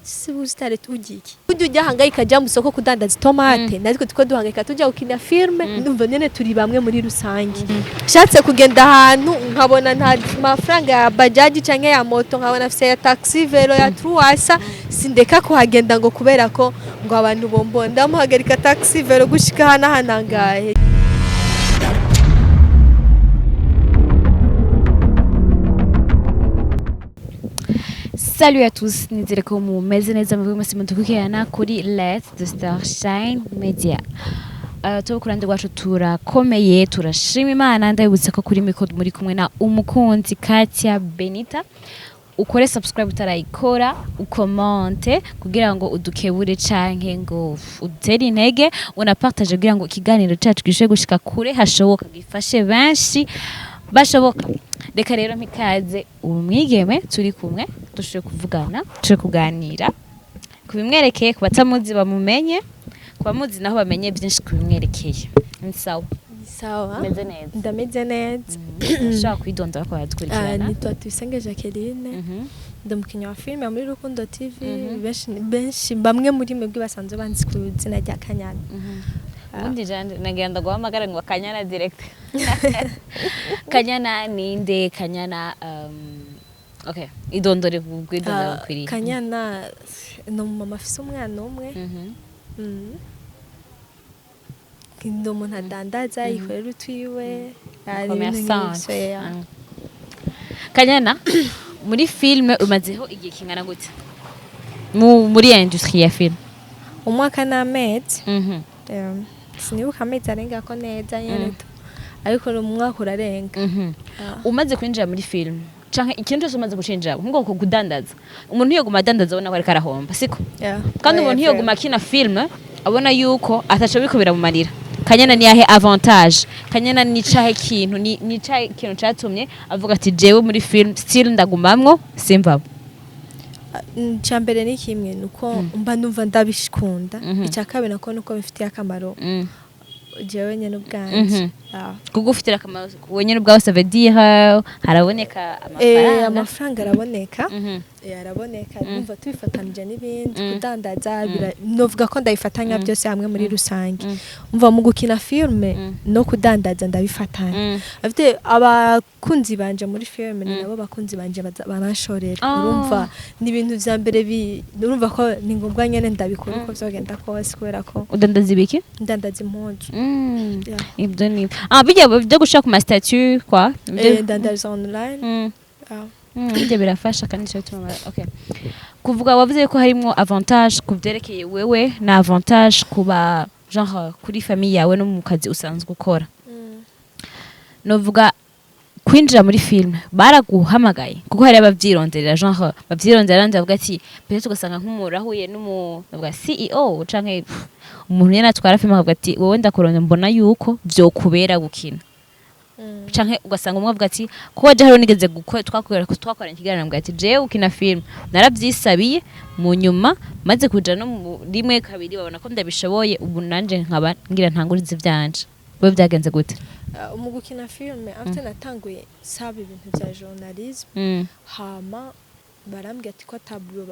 si usitare tugiki ujya ujyahangayika jya mu soko kudandaza tomate natwe tuko duhangayika tujya gukina filme ndumva nyene turi bamwe muri rusange shatse kugenda ahantu nkabona nta mafaranga ya bajaji canke ya moto nkabona afise ya taxi velo ya truasa sindeka kuhagenda ngo kubera ko ngo abantu bombonda ndamuhagarika taxi velo gushika hana hanangaye. Salut à tous, nizere ko mumeze neza mu bimwe mutukukirana kuri Let the Star Shine Media. Tuba kurande rwacu turakomeye turashima Imana ndabibutse ko kuri mikoro muri kumwe na umukunzi Katia Benita. Ukore subscribe utarayikora, ukommente kugira ngo udukebure canke ngo utere intege, unapartage kugira ngo ikiganiro cyacu gishe gushika kure hashoboka gifashe benshi bashoboka. Reka rero mpikaze umwigeme turi kumwe dushoje kuvugana tuje kuganira kubimwerekeye kubatamuzi bamumenye kubamuzi naho bamenye byinshi kubimwerekeye. Ni sawa Sawa meze neza ndameze neza shaka kwidonda bako yadukurikirana. Ni Tuyisenge Jacqueline ndumukinya wa filme muri Rukundo TV benshi bamwe muri mwebwe basanzwe banzi ku zina rya Kanyana. Undi jande nagenda guhamagara ngo Kanyana direct. Kanyana ninde Kanyana okay idondore bwidonda kwiri. Kanyana no mama afise umwana umwe. Ndo umuntu adandaza ikorera utwiwe Kanyana muri filme umazeho igihe kingana gute muri industry ya film? Umwaka n'amezi sinibuka amezi arenga ko neza nyene ariko no mwaka urarenga. Umaze kwinjira muri film canke ikintu cyose umaze gucinjira ngo kudandaza umuntu yoguma adandaza abona ko ariko arahomba siko kandi umuntu yoguma kina film abona yuko ataco biko biramumarira. Kanyana ni yahe avantage? Kanyana ni cahe kintu ni cahe kintu catumye avuga ati jewe muri film still ndagumamwo simva? Cyambere ni kimwe nuko mba numva ndabishikunda icyakabiri nako nuko bifitiye akamaro jewe nyene ubwanje kugufitira akamaro wenyene ubwawe ça veut dire haraboneka amafaranga araboneka araboneka numva tubifatanije n'ibindi kudandaza novuga ko ndabifatanya byose hamwe muri rusange umva mu gukina filme no kudandaza ndabifatanya afite abakunzi banje muri filme nabo bakunzi banje banashorera urumva ni ibintu vya mbere urumva ko ni ngombwa nyene ndabikora uko vyogenda kose kubera ko udandaza ibiki ndandaza impunzu ibyo ni bijya byo gushaka ku ma statut quoi ndandaza online ibyo birafasha kandi cyo tuma okay kuvuga wavuze ko harimo avantage kuvyerekeye wewe na avantage kuba genre kuri famille yawe no mu kazi usanzwe ukora. Novuga kwinjira muri film baraguhamagaye kuko hari abavyironderera genre bavyironderera ndavuga ati peut-être ugasanga nk'umurahuye n'umuvuga CEO canke umuntu yena twara film akavuga ati wowe ndakuronde mbona yuko vyokubera gukina canke ugasanga umwe avuga ati ko waje haro nigeze gukora twakorana ikiganiro mbwa ati jewe ukina film naravyisabiye mu nyuma maze kuja no rimwe kabiri babona ko ndabishoboye ubu nanje nkaba ngira ntangurize vyanje. Bo byagenze gute? Mu gukina filme afite natanguye saba ibintu bya journalisme hama barambwira ati ko tablo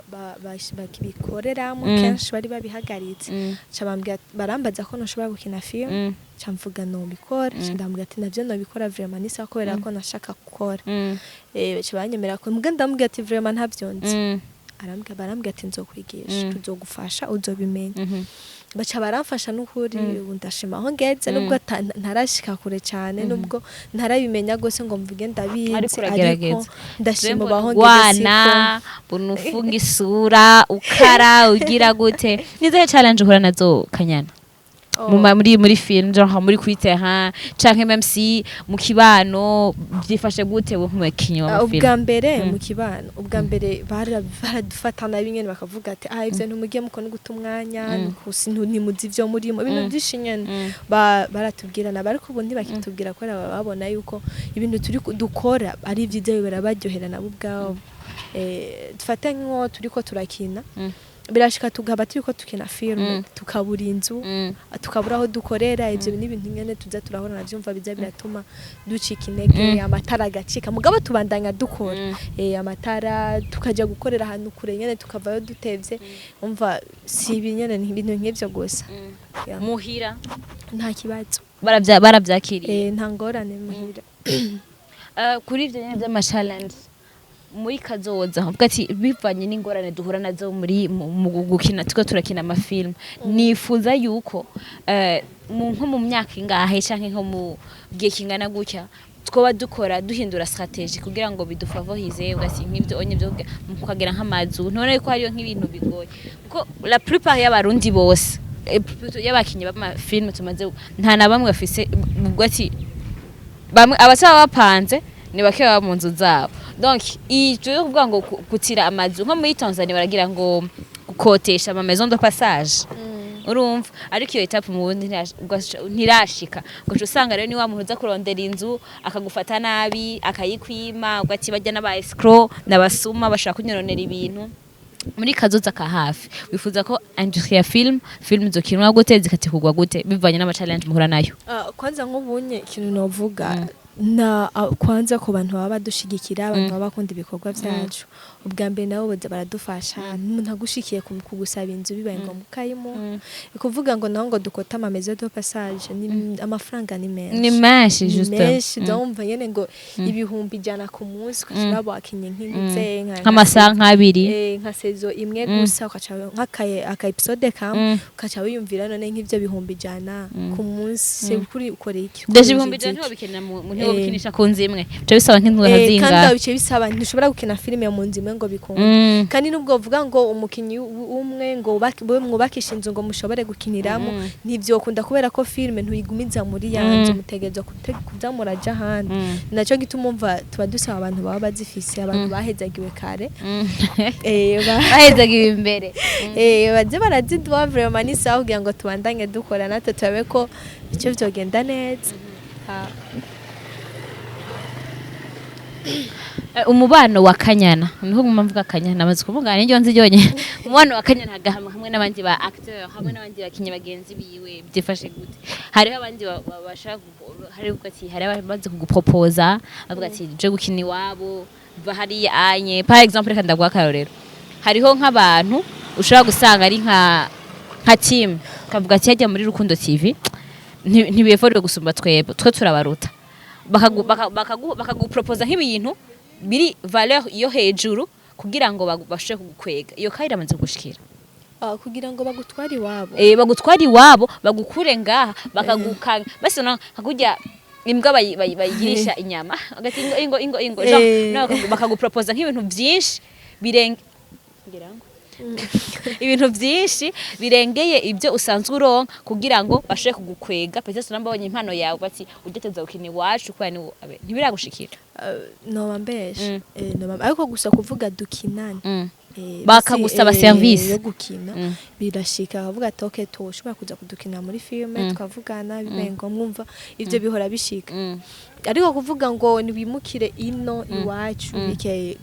bakibikoreramo kenshi bari babihagaritse cabambwira barambaza ko noshobora gukina film camvuga no bikora ndambwira ati navyo no bikora vraiment nisa kubera ko nashaka gukora cabanyemera ko mbwa ndambwira ati vraiment ntavyonzi barambwira ati nzokwigisha tuzogufasha uzobimenya baca baramfasha n'ukuri ndashima aho ngeze nubwo ntarashika kure cyane nubwo ntarabimenya gose ngo mvuge ndabizi ariko ndashima baho ngeze wana bunufunga isura ukara ugira gute nize challenge uhura nazo Kanyana muri film genre muri kuri terrain canke même si mu kibano byifashe gute wo nk'umukinyo wa film? Ubwa mbere mu kibano ubwa mbere baradufatana bingene bakavuga ati ivyo ntumugiye muko no gutumwanya kusintu ntimuzi ivyo murimo ibintu byishinyene baratubwirana bariko ubu ntibakitubwira ko babona yuko ibintu turi dukora ari byiza birabaryohera nabo ubwabo dufate nko turiko turakina birashika tugaba turiko tukina filme tukabura inzu tukabura aho dukorera ivyo n'ibintu nyene tuza turahora navyumva biza biratuma ducika intege amatara agacika mugabo tubandanya dukora amatara tukaja gukorera ahantu kure nyene tukavayo dutevye umva si ibinyene ibintu nk'ivyo gusa muhira nta kibazo baravyakiriye nta ngorane muhira kuri ivyo nyene vy'amachallenge muri kazoza uvuga ati bivanye n'ingorane duhura nazo muri mu gukina turakina amafilm nifuza yuko nko mu myaka ingahe canke nko mu gihe kingana gutya twoba dukora duhindura strategy kugira ngo bidufavorize ugasi nk'ivyo onye byo kugera nk'amazu none ko hariyo nk'ibintu bigoye kuko la plupart y'abarundi bose y'abakinyi b'amafilm tumaze nta na bamwe bafise ubwo ati bamwe abasaba bapanze ni bake baba mu nzu zabo donc icyo kuvuga ngo gutira amazu nko muri Tanzania baragira ngo gukotesha ama maison de passage urumva ariko iyo etape mu bundi ntirashika ngo usanga rero ni wa muntu uza kurondera inzu akagufata nabi akayikwima ugati bajya n'aba escrow n'abasuma bashaka kunyoronera ibintu muri kazoza ka hafi wifuza ko industry ya film zokinwa gute zikatikugwa gute bivanye n'ama challenge muhura nayo kwanza nk'ubunye ikintu novuga na kwanza ku bantu baba badushigikira abantu baba bakunda ibikorwa byacu ubwa mbere nabo boza baradufasha umuntu agushikiye kugusaba inzu bibaye ngo mukayimo kuvuga ngo naho ngo dukota ama maison de passage ni amafaranga ni menshi juste ndumva nyene ngo ibihumbi jana ku munsi kashira bakinye nk'inze nk'amasaha nk'abiri nka saison imwe gusa ukaca nk'akaye aka episode kam ukaca wiyumvira none nk'ivyo bihumbi jana ku munsi se kuri ukoreye iki deje ibihumbi jana ntibabikenera mu bikinisha ku nzu imwe byo bisaba nk'inzu hazinga kandi bice bisaba ntushobora gukina filime mu nzu imwe ngo bikunde kandi nubwo uvuga ngo umukinyi umwe ngo mwubakisha inzu ngo mushobore gukiniramo ntivyo kunda kubera ko filime ntuyigumiza muri yanzu mutegereza kuza muraja handi naco gituma umva tuba dusaba abantu baba bazifise abantu bahezagiwe kare bahezagiwe imbere baje barazidwa vraiment ni sawa kugira ngo tubandanye dukora natwe turabe ko icyo vyogenda neza umubano wa Kanyana niho mvuga Kanyana amaze kuvuga n'injyo nzi yonye umubano wa Kanyana hamwe n'abandi ba acteur hamwe n'abandi bakinyi bagenzi biwe byifashe gute hariho abandi bashaka hari ugati hari ababanze kugupropoza avuga ati je gukina iwabo bahari anye par exemple reka ndagwa karorero hariho nk'abantu ushobora gusanga ari nka team kavuga ati yajya muri Rukundo TV ntibefore gusumba twe turabaruta bakagupropoza nk'ibintu biri valeur iyo hejuru kugira ngo bashe kugukwega iyo kaira amaze gushikira kugira ngo bagutwari wabo bagutwari wabo bagukure ngaha bakagukanga base hakujya imbwa bayigirisha inyama agati ingo bakagupropoza nk'ibintu byinshi ibintu byinshi birengeye ibyo usanzwe uronka kugira ngo bashe kugukwega pese nambonye impano yawe bati ugeteza ukini wacu kwa ni ntibiragushikira no mbeshe ariko gusa kuvuga dukinane bakagusaba service yo gukina birashika bavuga ati okay tushobora kuza kudukina muri filme tukavugana bibengo mwumva ivyo bihora bishika ariko kuvuga ngo nibimukire ino iwacu bikeye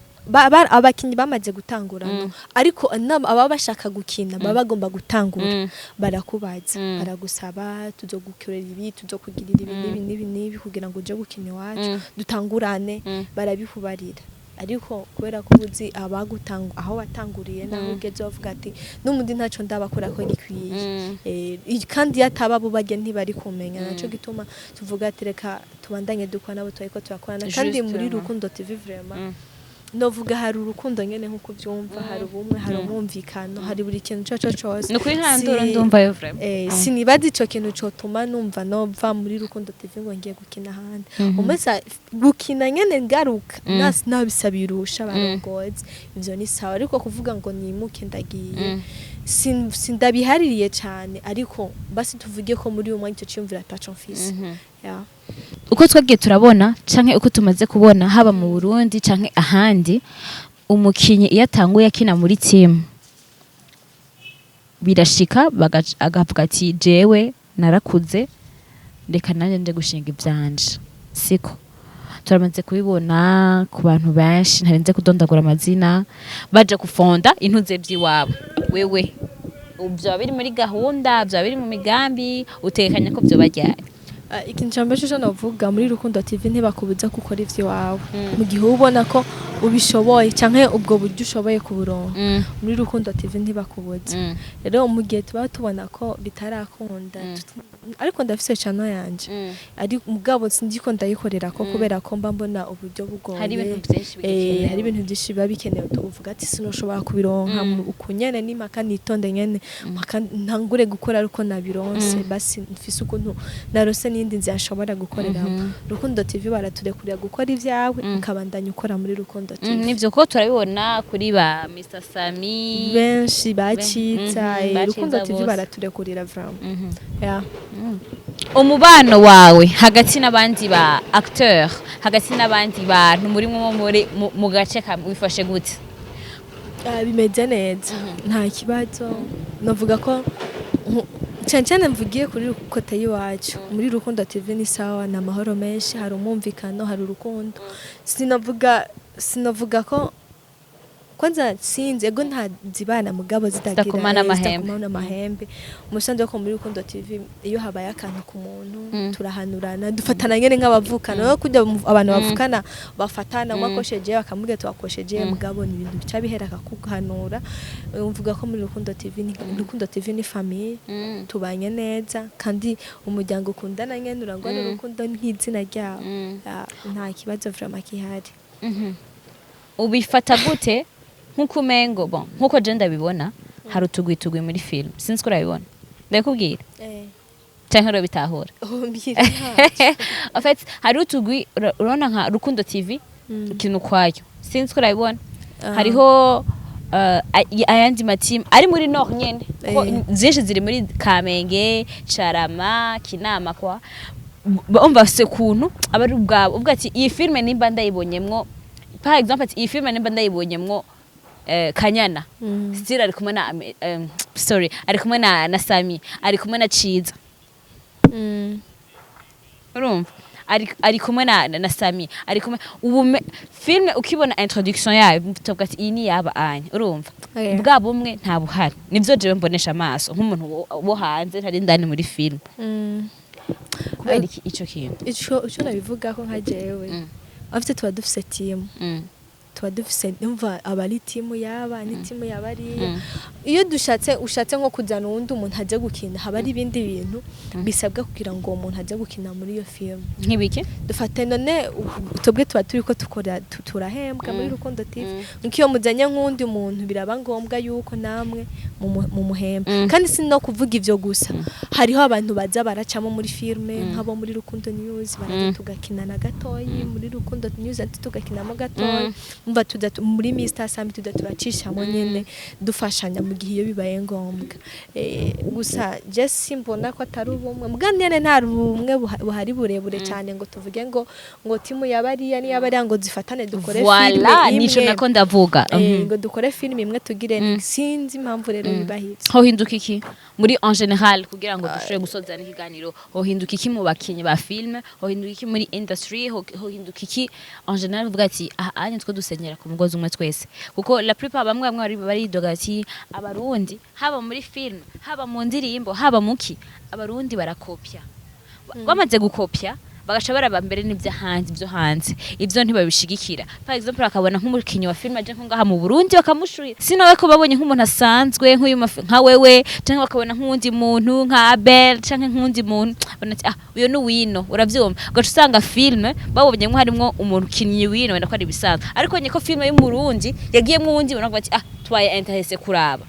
abakinyi bamaze gutangurana ariko aba bashaka gukina baba bagomba gutangura barakubaza baragusaba tuzogukorera ibi tuzokugirira ibi nibi kugira ngo uje gukina iwacu dutangurane barabihubarira ariko kubera ko uzi abagutanga aho watanguriye naho ugeze bavuga ati n'umundi ntaco ndabakora ko gikwiye kandi yataba bubage ntibari kumenya naco gituma tuvuga ati reka tubandanye dukora nabo twari ko turakorana kandi muri Rukundo TV vraiment novuga hari urukundo nyene nkuko byumva hari ubumwe hari umumvikano hari buri kintu cyo cyose nukuri ntandura ndumva yo vraiment sinibaza ico kintu cyo tuma numva nova muri Rukundo TV ngo ngiye gukina handi umesa gukina nyene ngaruka nabisabirusha barongoze ivyo ni sawa ariko kuvuga ngo nimuke ndagiye sindabihaririye cyane ariko basi tuvuge ko muri uyu mwanya cyo cyumvira tacho mfise uko twagiye turabona canke uko tumaze kubona haba mu Burundi canke ahandi umukinyi iyo atanguye akina muri team birashika agavuga ati jewe narakuze reka nanje nje gushinga ivyanje siko turamaze kubibona ku bantu benshi ntarenze kudondagura amazina baje kufonda intuze by'iwabo wewe byoba biri muri gahunda byoba biri mu migambi utekanya ko byoba ryari ikintu cya mbere cyo navuga muri Rukundo TV ntibakubuza gukora ivy'iwawe mu gihe ubona ko ubishoboye cyangwa ubwo buryo ushoboye kuburonka muri Rukundo TV ntibakubuza rero mu gihe tuba tubona ko bitarakunda ariko ndafise channel yanje ari mugabo sindiko ndayikorera ko kubera ko mba mbona uburyo bugoye hari ibintu byinshi bikenewe hari ibintu byinshi biba bikenewe tuvuga ati sinoshobora kubironka ukunyene ni maka nitonde nyene maka ntangure gukora ariko nabironse basi mfise ukuntu narose n'indi nzashobora gukorera Rukundo TV baraturekurira gukora ivyawe ukabandanya ukora muri Rukundo TV nivyo ko turabibona kuri ba Mr Sami benshi bacitsa Rukundo TV baraturekurira vraiment yeah umubano wawe hagati n'abandi ba acteur hagati n'abandi bantu muri mu gace wifashe gute bimeze neza nta kibazo navuga ko cyane mvugiye kuri kote y'iwacu muri Rukundo TV ni sawa na mahoro menshi hari umumvikano hari urukundo sinavuga ko kwanza sinzi ego nta zibana mugabo zitakumana amahembe umusanzu ko muri Rukundo TV iyo habaye akantu ku muntu turahanurana dufatana nyene nk'abavukana no kujya abantu bavukana bafatana mwakosheje bakamubwira twakosheje mugabo ni ibintu bica biheraka kuganura umvuga ko muri Rukundo TV ni famille tubanye neza kandi umuryango ukundana nyene urangwa n'urukundo nk'izina ryabo nta kibazo vraiment kihari ubifata gute nkuko umengo bon nkuko je ndabibona hari utugwitugwi muri film sinzi ko urabibona ndakubwira cyangwa ro bitahura en fait hari utugwi urona nka Rukundo TV ikintu kwayo sinzi ko urabibona hariho ayandi matimu ari muri Nord nyene zinshi ziri muri Kamenge Charama Kinama kwa umva se kuntu abari ubwabo ubwo ati iyi filme nimba ndayibonyemwo par exemple ati iyi filme nimba ndayibonyemwo Kanyana still ari kumwe na ari kumwe na Sami ari kumwe na Ciza urumva ari kumwe na Sami ari kumwe ubu filme ukibona introduction yayo tuvuga ati iyi ni yaba anya urumva bwa bumwe nta buhari nivyo jewe mbonesha amaso nk'umuntu wo hanze ntari ndani muri film kubera ico kintu ico nabivuga ko nka jewe afite tuba dufise team tuba dufise umva abari team yaba ni team yabari iyo ushatse nko kujana uwundi umuntu ajye gukina haba ari ibindi bintu bisabwa kugira ngo umuntu ajye gukina muri iyo film nk'ibiki dufate none tubwe tuba turi ko turahembwa muri Rukundo TV nkiyo mujanye nk'undi umuntu biraba ngombwa yuko namwe mu muhemba kandi si no kuvuga ivyo gusa hariho abantu baza baracamo muri filme nk'abo muri Rukundo News baraje tugakinana gatoyi muri Rukundo News ati tugakinamo gatoyi umva muri Mr Sami turacishamo nyene dufashanya mu gihe iyo bibaye ngombwa gusa je simbona ko atari ubumwe mugandene nta rumwe buhari burebure cyane ngo tuvuge ngo timu yabariya ni yabariya ngo zifatane dukore filme voilà nico nako ndavuga ngo dukore filme imwe tugire sinzi impamvu rero bibahitse ho hinduka iki muri en general kugira ngo dushobore gusozana ikiganiro ho hinduka iki mu bakinyi ba filme ho hinduka iki muri industry ho hinduka iki en general uvuga ati anye two dusenyera ku mugozi umwe twese kuko la plupart bamwe bari dogati abarundi haba muri film haba mu ndirimbo haba muki abarundi barakopya bamaze gukopya bagaca baraba mbere n'ibyo hanze ivyo ntibabishigikira par exemple akabona nk'umukinyi wa film aje ngaha mu Burundi bakamushurira sinawe ko babonye nk'umuntu asanzwe nk'uyu nka wewe canke bakabona nk'undi muntu nka Abel canke nk'undi muntu bonati uyo ni wino uravyumva ugaca usanga film babonye nko harimwo umukinyi wino wenda ko ari bisanzwe ariko nyeko film yo mu Burundi yagiyemwo uwundi bona bati twaye interesse kuraba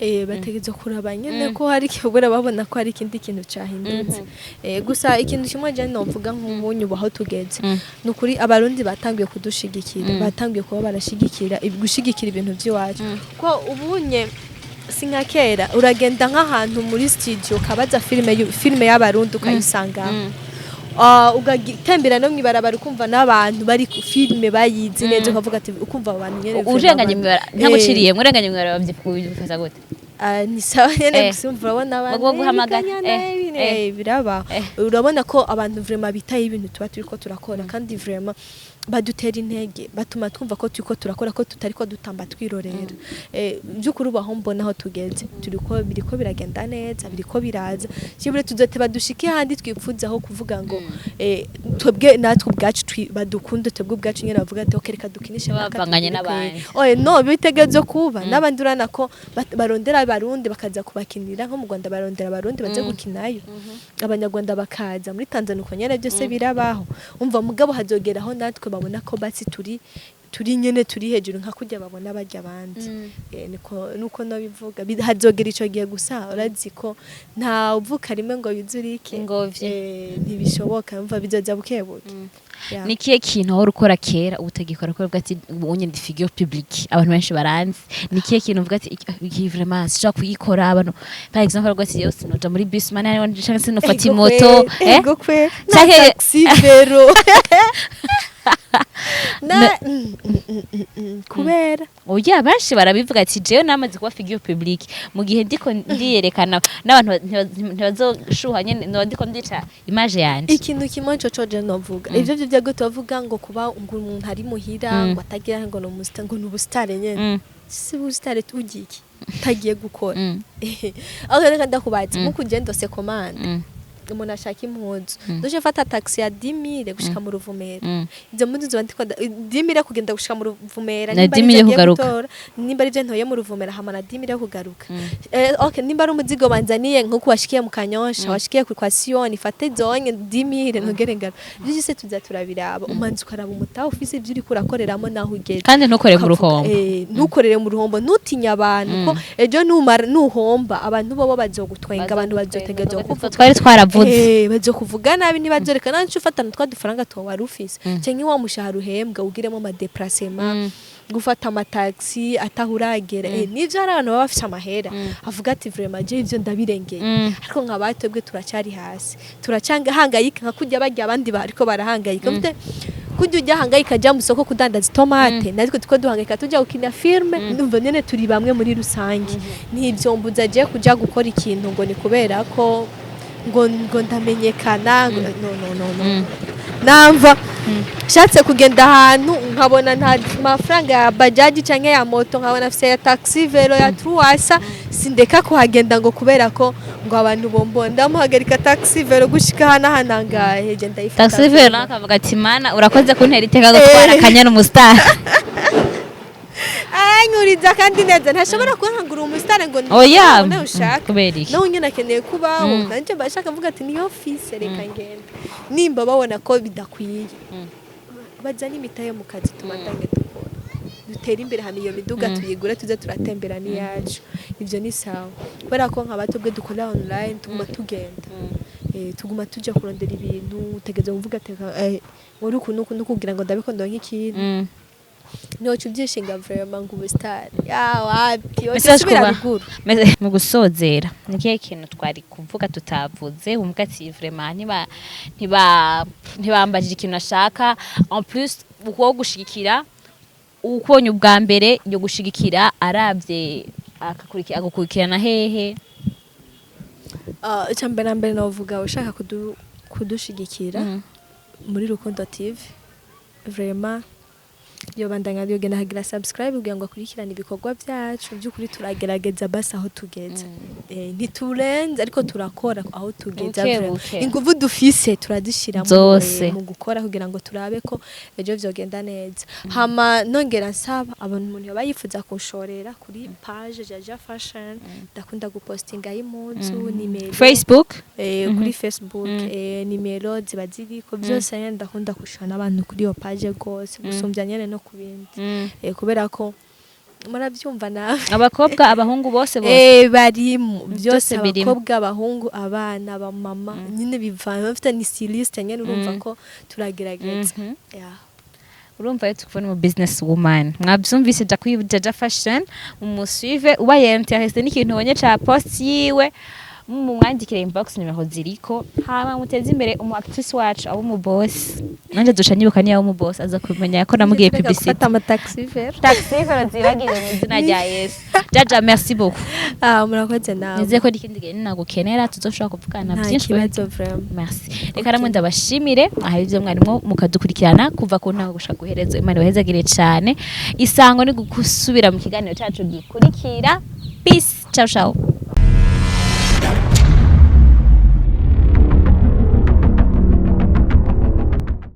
bategeze kuraba nyene ko hari kibura babona ko hari ikindi kintu cyahindutse gusa ikintu kimwe je nomvuga nk'umunyu baho tugeze nukuri abarundi batangiye kudushigikira batangiye kuba barashigikira gushigikira ibintu by'iwacu ko ubunye sinka kera uragenda nk'ahantu muri studio kabaza filme y'abarundi ukayisanga ugatembera no mwibarabara ukumva n'abantu bari ku filme bayizi neza ukavuga ati ukumva abantu nyene urenganye mwibara ntaguciriye murenganye mwibara bavyifata gute ni sawa nyene gusumva urabona abantu guhamagara n'ukuri biraba urabona ko abantu vraiment bitaye ibintu tuba turiko turakora kandi vraiment badutera intege batuma twumva ko turiko turakora ko tutariko dutamba twirorera by'ukuri ubaho mbona aho tugeze turiko biriko biragenda neza biriko biraza kibure tuzoteba dushike handi twipfuzaho kuvuga ngo twebwe natwe ubwacu badukunde twebwe ubwacu nyene bavuga ati okereka dukinishe bavanganye n'abandi no bitegezo kuba n'abandi urana ko barondera abarundi bakaza kubakinira nko mu Rwanda barondera abarundi baje gukinayo abanyarwanda bakaza muri Tanzania uko nyene byose birabaho umva mugabo hazogeraho natwe babona ko basi turi nyene turi hejuru nka kujya babona bajya abandi nuko no bivuga hazogera ico gihe gusa urazi ko nta uvuka rimwe ngo yuzurike ntibishoboka umva bizoza bukebuke nikiye kintu aho ukora kera ubutagikora ko ati ubonye ndi figure publique abantu benshi baranzi nikiye kintu uvuga ati iki vraiment sija kuyikora abantu par exemple rwose yose noja muri bus man ari cyangwa se no fata moto ego kwe na taxi vero kubera oya benshi barabivuga ati jewe namaze kuba figure publique mu gihe ndiko ndiyerekana n'abantu ntibazoshuha nyene ndiko ndica image yanje ikintu kimwe cyo je novuga ivyo byo gute bavuga ngo kuba umuntu ari muhira ngo atagira ngo no musta ngo n'ubustare nyene si ubustare tugiki tagiye gukora aho reka ndakubatse mu kugenda se commande umuntu ashaka impunzu duje fata taxi ya 10,000 gushika mu Ruvumera izo mpunzu zibandikwa 10,000 kugenda gushika mu Ruvumera nimba ari byo ntoye mu Ruvumera hamana 10,000 kugaruka okay nimba ari umuzigo banzaniye nko kuwashikiye mu Kanyosha washikiye kwa Sion ifate zonye 10,000 ntogerengara byo se tuza turabiraba umanzi ukaraba umutaho ufise ibyo uri kurakoreramo naho ugeze kandi ntukore mu ruhombo ntukorere mu ruhombo nutinya abantu ko ejo numara nuhomba abantu bobo bazogutwenga abantu bazotegezwa kuvuga twari twaravuze bazo kuvuga nabi nibazorekana nco ufatana twa dufaranga to wari ufise cenye wa mushahara uhembwa ugiremo ma déplacement gufata amataxi atahuragera nivyo ari abantu baba bafite amahera avuga ati vraiment je ivyo ndabirengeye ariko nkabatwebwe turacari hasi turacanga hangayika nka kujya bajya abandi bariko barahangayika mfite kujya ujya hangayika jya mu soko kudandaza tomate natwe tuko duhangayika tujya gukina filme ndumva nyene turi bamwe muri rusange nivyo mbuza je kujya gukora ikintu ngo ni kubera ko ngo ndamenyekana no namva shatse kugenda ahantu nkabona nta mafaranga ya bajaji canke ya moto nkabona afise ya taxi vero ya truasa sindeka kuhagenda ngo kubera ko ngo abantu bombonda ndamuhagarika taxi vero gushika hana ngahe je ndayifata taxi vero akavuga ati mana urakoze kuntera iteka gutwara akanyana umustar nkuriza kandi neza ntashobora kuhangura umusitari ngo oya kubera iki nawe nyine akeneye kubaho nanjye bashaka mvuga ati niyo office reka ngende nimba babona ko bidakwiye bajya n'imitahe mu kazi tumatange dukora dutera imbere hano iyo miduga tuyigura tuze turatembera n'iyacu ibyo ni sawa kubera ko nk'abato bwe dukora online tuguma tugenda tuguma tujya kurondera ibintu utegeze kuvuga ati muri ukuntu kugira ngo ndabikondora nk'ikintu no chubyishinga vraiment ngo ubustari wapi osubira biguru mu gusozera nikiye kintu twari kuvuga tutavuze umvuga ati vraiment ntibambajije ikintu ashaka en plus uko gushigikira ukonye ubwa mbere yo gushigikira aravye agakurikirana hehe cyambere novuga ushaka kudushigikira muri Rukundo TV vraiment yo bandanya yogena hagira subscribe kugira ngo akurikirane ibikorwa byacu by'ukuri turagerageza basi aho tugeze ntiturenze ariko turakora aho tugeze inguvu dufise turadishira mu gukora kugira ngo turabe ko ejo vyogenda neza hama nongera nsaba abantu umuntu bayifuza kunshorera kuri page Jaja Fashion ndakunda gupostinga y'impunzu nimero Facebook kuri Facebook nimero ziba ziriko byose ndakunda kushana abantu kuri yo page gose gusumbya nyene no kubindi kubera ko murabyumva nawe abakobwa abahungu bose bari byose abakobwa abahungu abana ba mama nyine bivana bafite ni styliste nyene urumva ko turagerageza urumva yo tukubona mu business woman mwabyumvise Jaja Fashion umusuive ubaye intéressé n'ikintu ubonye ca post yiwe mumwandikire inbox nimero ziriko hama muteze imbere umu actrice wacu abo mu boss nanje dusha nibuka niya mu boss aza kumenya ko namugiye publicité Fata ama taxi vert. taxi ko ziragiye mu izina rya Yesu jaja merci beaucoup Murakoze nawe. nizeye ko ikindi gihe ninagukenera tuzoshobora kuvugana Nta byinshi kibazo vraiment. merci reka namwe ndabashimire aho ibyo mwarimo mukadukurikirana kuva ku ntango gushaka guhereza Imana ibahezagire cyane isango ni gusubira mu kiganiro cyacu gikurikira peace ciao ciao